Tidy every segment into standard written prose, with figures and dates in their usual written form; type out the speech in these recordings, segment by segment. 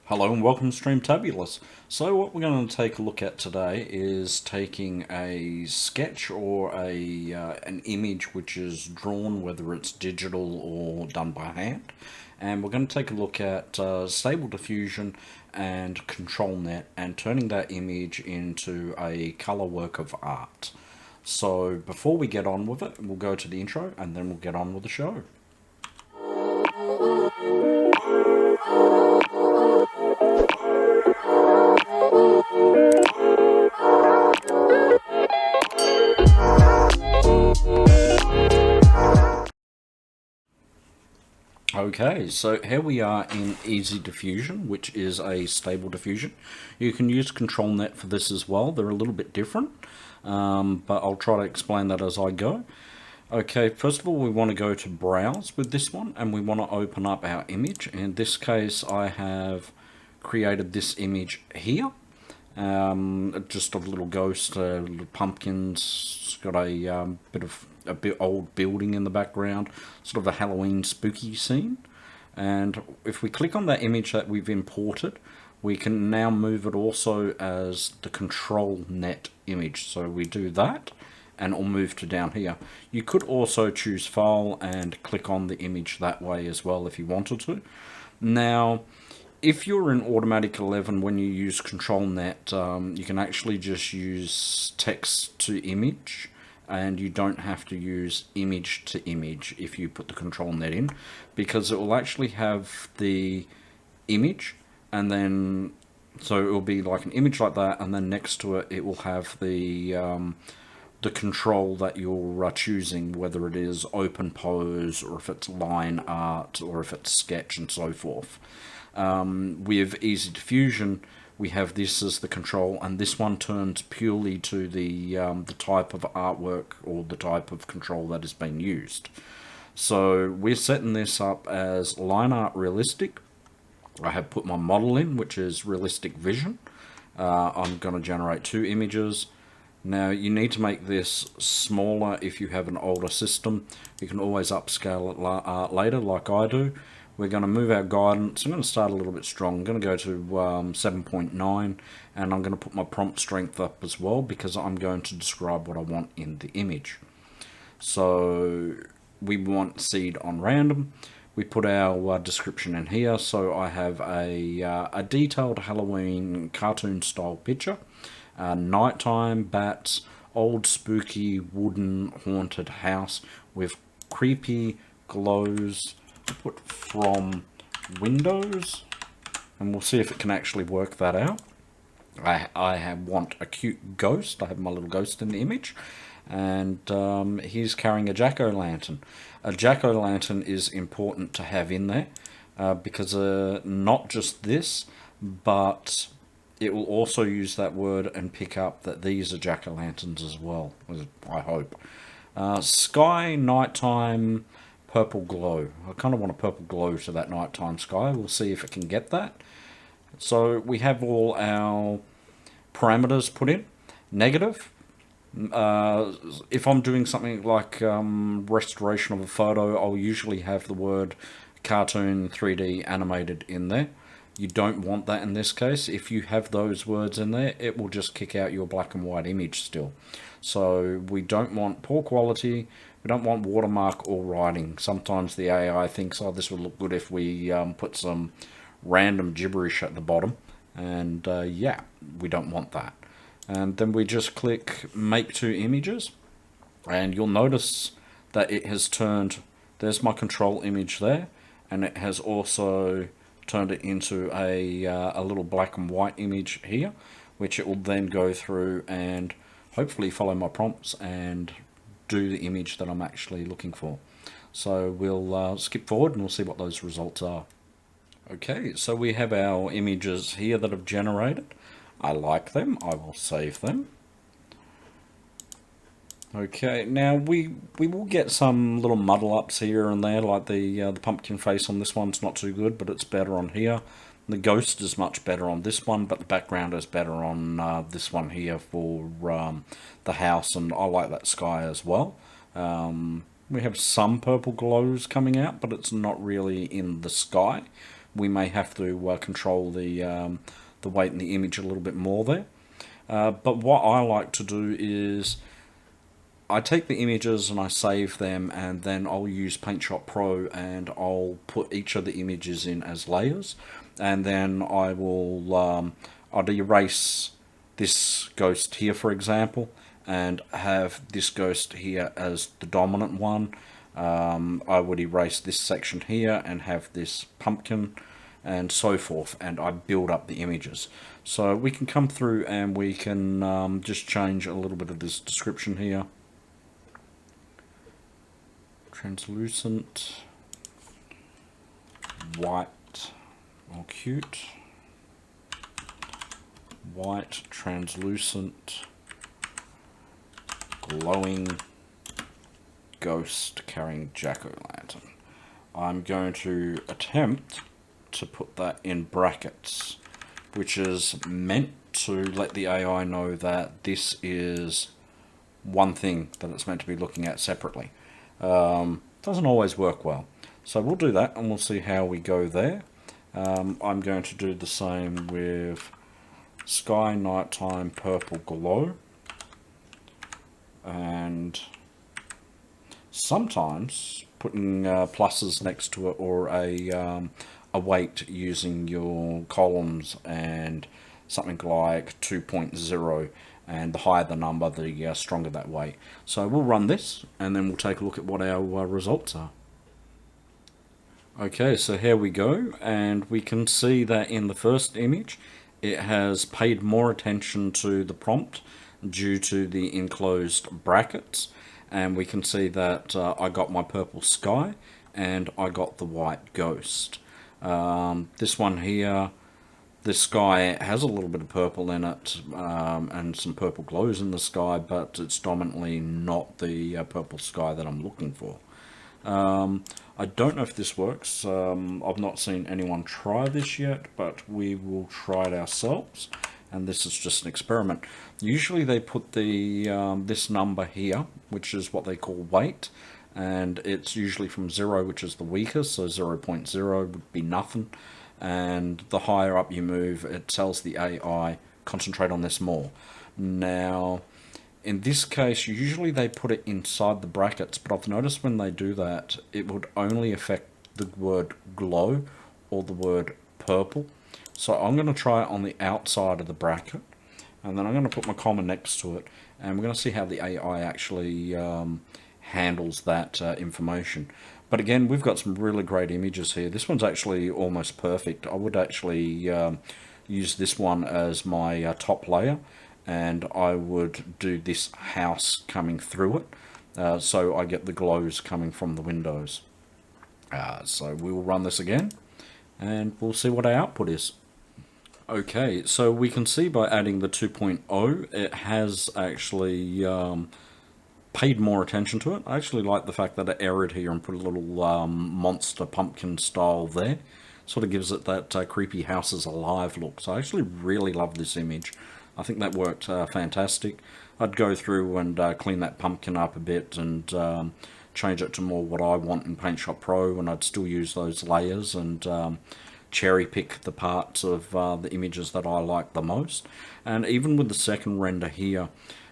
Hello and welcome to Stream Tabulous. So what we're going to take a look at today is taking a sketch or an image which is drawn, whether it's digital or done by hand, and we're going to take a look at Stable Diffusion and ControlNet and turning that image into a color work of art. So before we get on with it, we'll go to the intro and then we'll get on with the show. Okay, so here we are in Easy Diffusion, which is a stable diffusion. You can use ControlNet for this as well. They're a little bit different, but I'll try to explain that as I go. Okay, first of all, we want to go to Browse with this one, and we want to open up our image. In this case, I have created this image here. Just a little ghost, little pumpkins. It's got a bit old building in the background, sort of a Halloween spooky scene. And if we click on that image that we've imported, we can now move it also as the ControlNet image. So we do that, and it'll move to down here. You could also choose File and click on the image that way as well if you wanted to. Now, if you're in Automatic 11, when you use ControlNet, you can actually just use text to image, and you don't have to use image to image if you put the ControlNet in, because it will actually have the image, and then so it will be like an image like that, and then next to it, it will have the control that you're choosing, whether it is open pose or if it's line art or if it's sketch and so forth. With Easy Diffusion, we have this as the control, and this one turns purely to the type of artwork or the type of control that is being used. So we're setting this up as line art realistic. I have put my model in, which is realistic vision. I'm going to generate 2 images. Now you need to make this smaller if you have an older system. You can always upscale it later like I do. We're going to move our guidance. I'm going to start a little bit strong. I'm going to go to 7.9, and I'm going to put my prompt strength up as well because I'm going to describe what I want in the image. So we want seed on random. We put our description in here. So I have a detailed Halloween cartoon style picture. Nighttime, bats, old spooky wooden haunted house with creepy glows. Put from windows, and we'll see if it can actually work that out. I want a cute ghost. I have my little ghost in the image, and he's carrying a jack-o'-lantern. A jack-o'-lantern is important to have in there because not just this, but it will also use that word and pick up that these are jack-o'-lanterns as well, I hope. Sky, nighttime, purple glow. I kind of want a purple glow to that nighttime sky. We'll see if it can get that. So we have all our parameters put in. Negative. If I'm doing something like restoration of a photo, I'll usually have the word cartoon 3D animated in there. You don't want that in this case. If you have those words in there, it will just kick out your black and white image still. So we don't want poor quality. We don't want watermark or writing. Sometimes the AI thinks, oh, this would look good if we put some random gibberish at the bottom. And yeah, we don't want that. And then we just click Make 2 Images. And you'll notice that it has turned, there's my control image there. And it has also turned it into a little black and white image here, which it will then go through and hopefully follow my prompts and do the image that I'm actually looking for. So we'll skip forward and we'll see what those results are. Okay, so we have our images here that have generated. I like them. I will save them. Okay, now we will get some little muddle ups here and there, like the pumpkin face on this one's not too good, but it's better on here. The ghost is much better on this one, but the background is better on this one here for the house, and I like that sky as well. We have some purple glows coming out, but it's not really in the sky. we may have to control the weight in the image a little bit more there. But what I like to do is I take the images and I save them, and then I'll use PaintShop Pro and I'll put each of the images in as layers, and then I will I'd erase this ghost here, for example, and have this ghost here as the dominant one. I would erase this section here and have this pumpkin, and so forth, and I build up the images. So we can come through and we can just change a little bit of this description here. Translucent, white, or cute, white, translucent, glowing ghost carrying jack-o'-lantern. I'm going to attempt to put that in brackets, which is meant to let the AI know that this is one thing that it's meant to be looking at separately. Doesn't always work well, so we'll do that and we'll see how we go there. I'm going to do the same with sky, nighttime, purple glow, and sometimes putting pluses next to it, or a weight using your columns, and something like 2.0, and the higher the number, the stronger that weight. So we'll run this and then we'll take a look at what our results are. Okay, so here we go, and we can see that in the first image it has paid more attention to the prompt due to the enclosed brackets, and we can see that I got my purple sky and I got the white ghost. This one here, this sky has a little bit of purple in it, and some purple glows in the sky, but it's dominantly not the purple sky that I'm looking for. I don't know if this works. I've not seen anyone try this yet, but we will try it ourselves, and this is just an experiment. Usually they put the this number here, which is what they call weight, and it's usually from 0, which is the weakest, so 0.0 would be nothing. And the higher up you move, it tells the AI, concentrate on this more. Now, in this case, usually they put it inside the brackets, but I've noticed when they do that, it would only affect the word glow or the word purple. So I'm going to try it on the outside of the bracket, and then I'm going to put my comma next to it, and we're going to see how the AI actually handles that information. But again, we've got some really great images here. This one's actually almost perfect. I would actually use this one as my top layer, and I would do this house coming through it, so I get the glows coming from the windows. So we will run this again, and we'll see what our output is. Okay, so we can see by adding the 2.0, it has actually paid more attention to it. I actually like the fact that it errored here and put a little monster pumpkin style there. Sort of gives it that creepy houses alive look. So I actually really love this image. I think that worked fantastic. I'd go through and clean that pumpkin up a bit and change it to more what I want in PaintShop Pro, and I'd still use those layers and cherry pick the parts of the images that I like the most. And even with the second render here,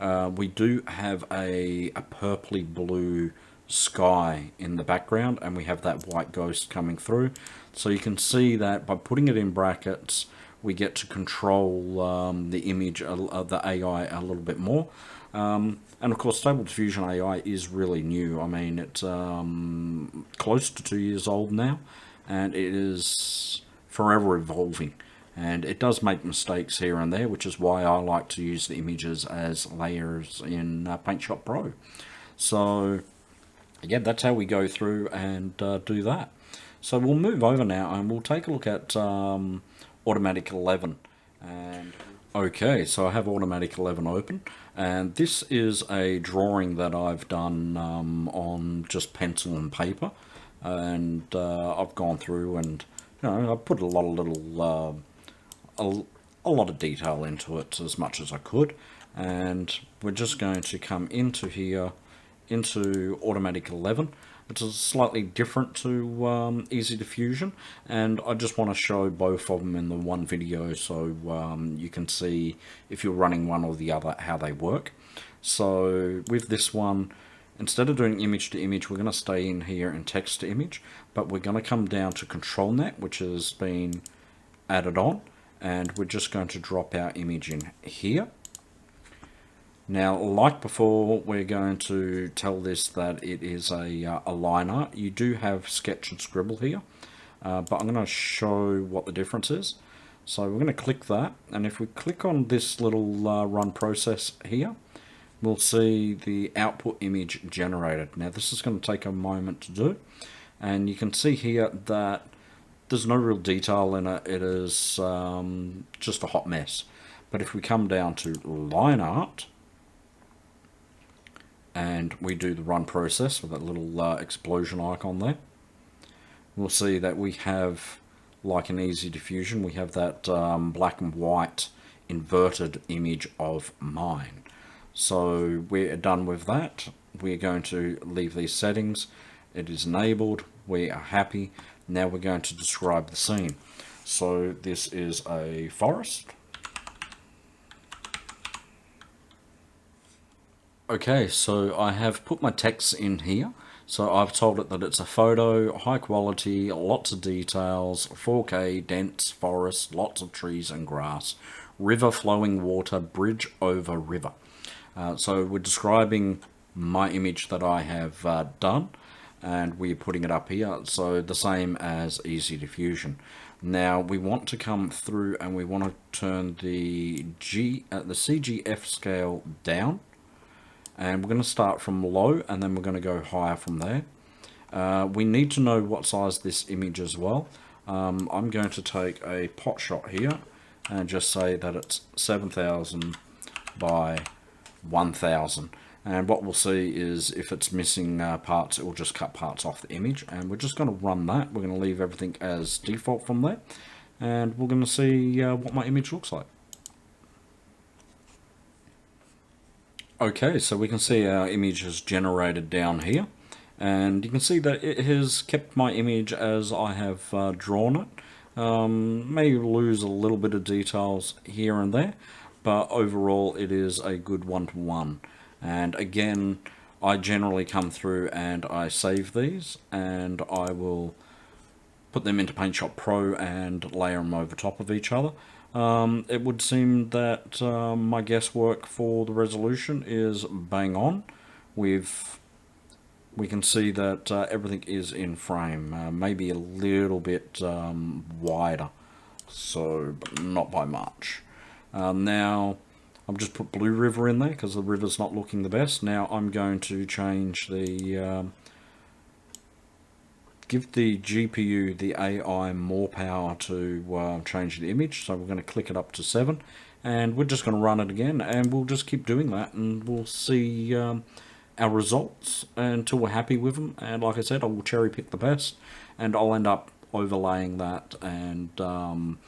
we do have a purpley blue sky in the background, and we have that white ghost coming through. So you can see that by putting it in brackets, we get to control the image of the AI a little bit more. And of course, Stable Diffusion AI is really new. I mean, it's close to 2 years old now, and it is forever evolving. And it does make mistakes here and there, which is why I like to use the images as layers in PaintShop Pro. So, yeah, that's how we go through and do that. So we'll move over now and we'll take a look at Automatic 11. And okay, so I have Automatic 11 open, and this is a drawing that I've done on just pencil and paper. And I've gone through and, you know, I've put a lot of little... a lot of detail into it, as much as I could, and we're just going to come into here, into Automatic 11, It's slightly different to Easy Diffusion, and I just want to show both of them in the one video so you can see if you're running one or the other how they work. So with this one, instead of doing image to image, we're going to stay in here in text to image, but we're going to come down to ControlNet, which has been added on, and we're just going to drop our image in here. Now, like before, we're going to tell this that it is a line art. You do have sketch and scribble here, but I'm going to show what the difference is. So we're going to click that, and if we click on this little run process here, we'll see the output image generated. Now, this is going to take a moment to do, and you can see here that there's no real detail in it. It is just a hot mess. But if we come down to line art, and we do the run process with that little explosion icon there, we'll see that we have, like in Easy Diffusion, we have that black and white inverted image of mine. So we're done with that. We're going to leave these settings. It is enabled. We are happy. Now we're going to describe the scene. So this is a forest. Okay, so I have put my text in here. So I've told it that it's a photo, high quality, lots of details, 4K, dense forest, lots of trees and grass, river flowing water, bridge over river. So we're describing my image that I have done, and we're putting it up here. So the same as Easy Diffusion. Now we want to come through and we want to turn the CGF scale down. And we're going to start from low, and then we're going to go higher from there. We need to know what size this image as well. I'm going to take a pot shot here and just say that it's 7,000 by 1,000. And what we'll see is if it's missing parts, it will just cut parts off the image. And we're just going to run that. We're going to leave everything as default from there. And we're going to see what my image looks like. Okay, so we can see our image is generated down here, and you can see that it has kept my image as I have drawn it. May lose a little bit of details here and there, but overall it is a good one-to-one. And again, I generally come through and I save these, and I will put them into PaintShop Pro and layer them over top of each other. It would seem that my guesswork for the resolution is bang on. We can see that everything is in frame, maybe a little bit wider, so but not by much. Now I've just put Blue River in there because the river's not looking the best. Now I'm going to change the give the GPU, the AI, more power to change the image. So we're going to click it up to 7, and we're just going to run it again, and we'll just keep doing that, and we'll see our results until we're happy with them. And like I said, I will cherry pick the best, and I'll end up overlaying that and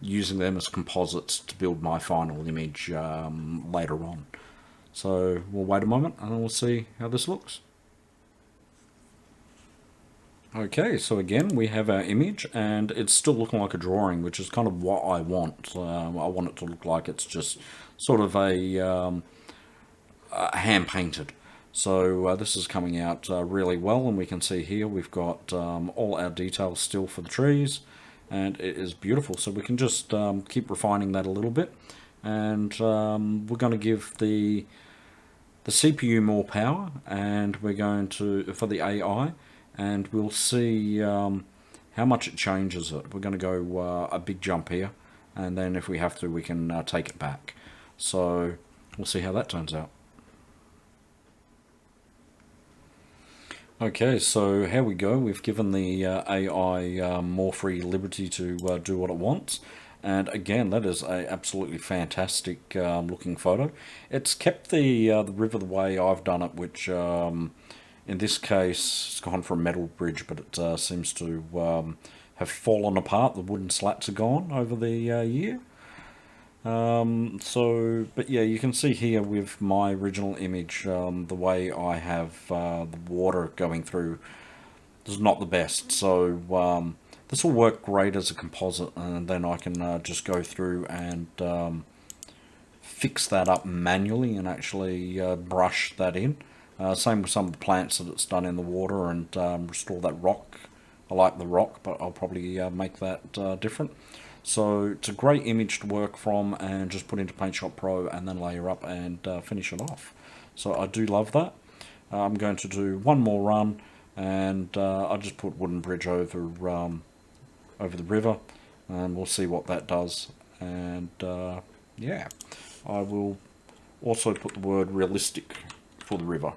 using them as composites to build my final image later on. So we'll wait a moment and we'll see how this looks. Okay, so again we have our image, and it's still looking like a drawing, which is kind of what I want. I want it to look like it's just sort of a hand painted. So this is coming out really well, and we can see here we've got all our details still for the trees, and it is beautiful. So we can just keep refining that a little bit, and we're going to give the CPU more power, and we're going to, for the AI, and we'll see how much it changes it. We're going to go a big jump here, and then if we have to, we can take it back. So we'll see how that turns out. Okay, so here we go. We've given the AI more free liberty to do what it wants. And again, that is a absolutely fantastic looking photo. It's kept the river the way I've done it, which in this case it's gone for a metal bridge, but it seems to have fallen apart. The wooden slats are gone over the year. But yeah, you can see here with my original image, the way I have the water going through is not the best. So this will work great as a composite, and then I can just go through and fix that up manually and actually brush that in. Same with some of the plants that it's done in the water, and restore that rock. I like the rock, but I'll probably make that different. So it's a great image to work from and just put into Paint Shop Pro and then layer up and finish it off. So I do love that. I'm going to do one more run, and I'll just put wooden bridge over over the river, and we'll see what that does. And yeah, I will also put the word realistic for the river.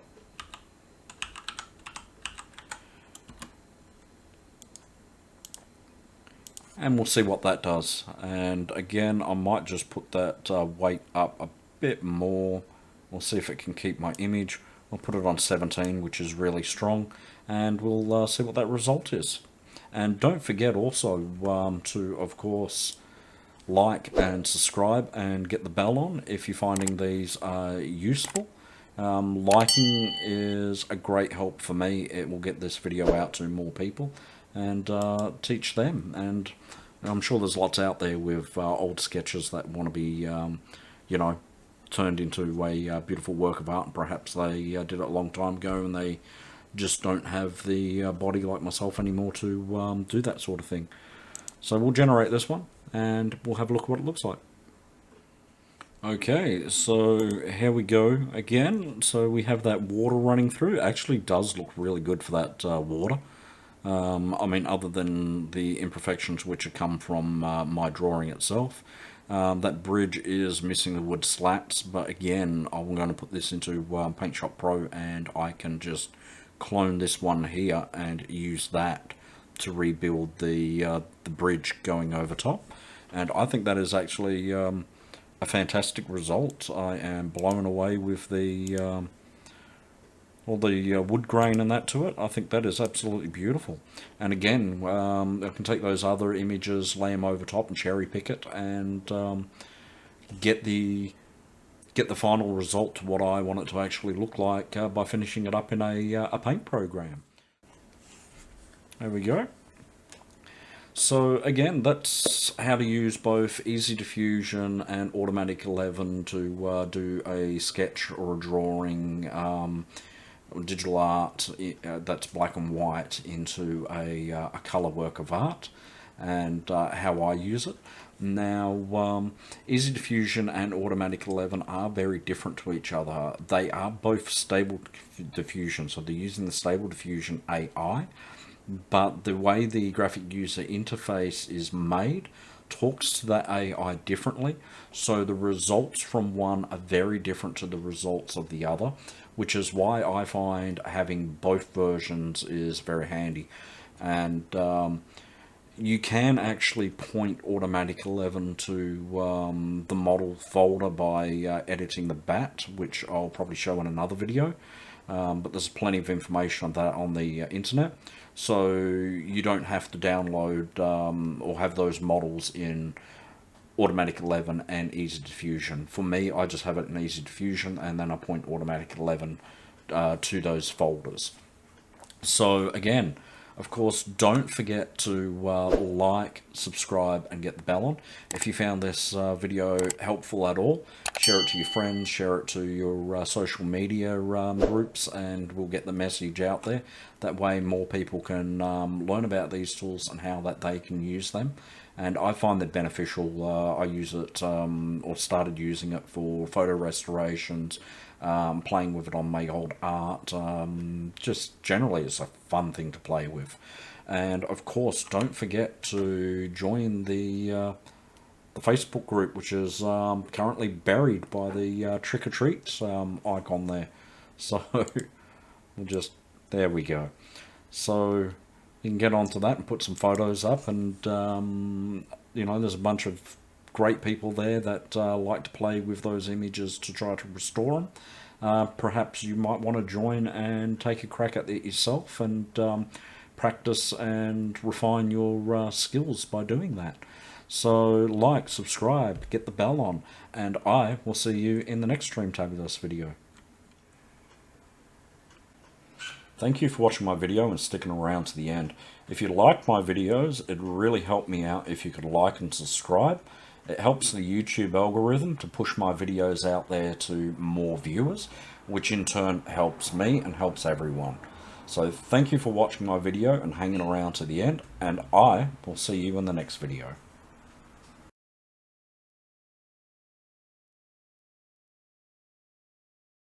And we'll see what that does. And again, I might just put that weight up a bit more. We'll see if it can keep my image. I'll put it on 17, which is really strong, and we'll see what that result is. And don't forget also to, of course, like and subscribe and get the bell on if you're finding these useful. Liking is a great help for me. It will get this video out to more people and teach them. And I'm sure there's lots out there with old sketches that want to be, you know, turned into a beautiful work of art. And perhaps they did it a long time ago and they just don't have the body like myself anymore to do that sort of thing. So we'll generate this one and we'll have a look at what it looks like. Okay, so here we go again. So we have that water running through. It actually does look really good for that water. I mean, other than the imperfections which have come from my drawing itself. That bridge is missing the wood slats, but again, I'm going to put this into Paint Shop Pro, and I can just clone this one here and use that to rebuild the bridge going over top. And I think that is actually a fantastic result. I am blown away with the all the wood grain and that to it. I think that is absolutely beautiful. And again, I can take those other images, lay them over top and cherry pick it, and get the final result to what I want it to actually look like by finishing it up in a paint program. There we go. So again, that's how to use both Easy Diffusion and Automatic 11 to do a sketch or a drawing, digital art that's black and white into a colour work of art, and how I use it. Now, Easy Diffusion and Automatic 11 are very different to each other. They are both Stable Diffusion, so they're using the Stable Diffusion AI, but the way the graphic user interface is made talks to that AI differently, so the results from one are very different to the results of the other, which is why I find having both versions is very handy. And you can actually point Automatic 11 to the model folder by editing the bat, which I'll probably show in another video. But there's plenty of information on that on the internet, so you don't have to download or have those models in Automatic 11 and Easy Diffusion. For me, I just have it in Easy Diffusion, and then I point Automatic 11 to those folders. So again, of course, don't forget to like, subscribe, and get the bell on. If you found this video helpful at all, share it to your friends, share it to your social media groups, and we'll get the message out there. That way more people can learn about these tools and how that they can use them. And I find that beneficial. I use it, or started using it for photo restorations, playing with it on my old art. Just generally, it's a fun thing to play with. And of course, don't forget to join the Facebook group, which is currently buried by the Trick or Treats icon there. So there we go. So you can get onto that and put some photos up, and you know, there's a bunch of great people there that like to play with those images to try to restore them. Perhaps you might want to join and take a crack at it yourself and practice and refine your skills by doing that. So like, subscribe, get the bell on, and I will see you in the next Streamtabulous video. Thank you for watching my video and sticking around to the end. If you like my videos, it'd really help me out if you could like and subscribe. It helps the YouTube algorithm to push my videos out there to more viewers, which in turn helps me and helps everyone. So thank you for watching my video and hanging around to the end, and I will see you in the next video.